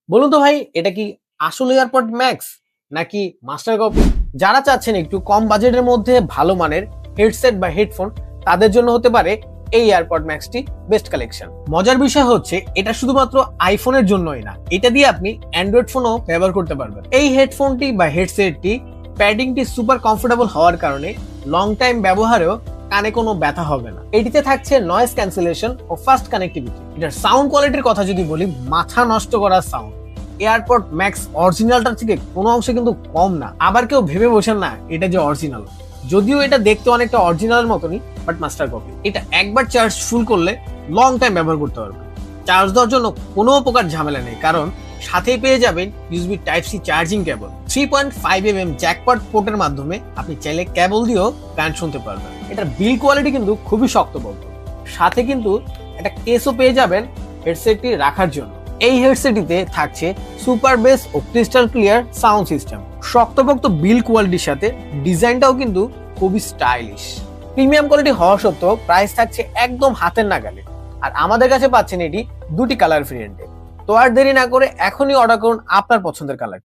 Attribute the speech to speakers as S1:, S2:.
S1: বলুন তো ভাই, এটা কি আসলে এয়ারপড ম্যাক্স নাকি মাস্টার কপি? যারা চাচ্ছেন একটু কম বাজেটের মধ্যে ভালো মানের হেডসেট বা হেডফোন, তাদের জন্য হতে পারে এই এয়ারপড ম্যাক্সটি বেস্ট কালেকশন। মজার বিষয় হচ্ছে এটা শুধুমাত্র আইফোনের জন্যই না, এটা দিয়ে আপনি অ্যান্ড্রয়েড ফোনও ব্যবহার করতে পারবেন। এই হেডফোনটি বা হেডসেটটি প্যাডিংটি সুপার কমফোর্টেবল হওয়ার কারণে লং টাইম ব্যবহারেও কানে কোনো ব্যথা হবে না। এটিতে থাকছে নয়েজ ক্যান্সেলেশন ও ফাস্ট কানেক্টিভিটি। এটার সাউন্ড কোয়ালিটির কথা যদি বলি, মাথা নষ্ট করা সাউন্ড। এয়ারপড ম্যাক্স অরিজিনালটার থেকে কোনো অংশে কিন্তু কম না। আবার কেউ ভেবে বসেন না এটা যে অরিজিনাল, যদিও এটা দেখতে অনেকটা অরিজিনালের মতনই, বাট মাস্টার কপি। এটা একবার চার্জ ফুল করলে লং টাইম ব্যবহার করতে পারবে। চার্জ দেওয়ার জন্য কোনো প্রকার ঝামেলা নেই, কারণ সাথেই পেয়ে যাবেন USB type C charging cable. 3.5 mm জ্যাকপট পোর্টের মাধ্যমে আপনি চাইলে কেবল দিয়েও গান শুনতে পারবেন। এটার বিল কোয়ালিটি কিন্তু খুবই শক্তপোক্ত। সাথে কিন্তু একটা কেসও পেয়ে যাবেন হেডসেটটি রাখার জন্য। এই হেডসেটটিতে থাকছে সুপার বেস ও ক্রিস্টাল ক্লিয়ার সাউন্ড সিস্টেম। শক্তপোক্ত বিল কোয়ালিটির সাথে ডিজাইনটাও কিন্তু খুবই স্টাইলিশ। প্রিমিয়াম কোয়ালিটি হওয়া সত্ত্বেও প্রাইস থাকছে একদম হাতের নাগালে। আর আমাদের কাছে পাচ্ছেন এটি দুটি কালার ভেরিয়েন্টে। তো আর দেরি না করে এখনই অর্ডার করুন আপনার পছন্দের কালার।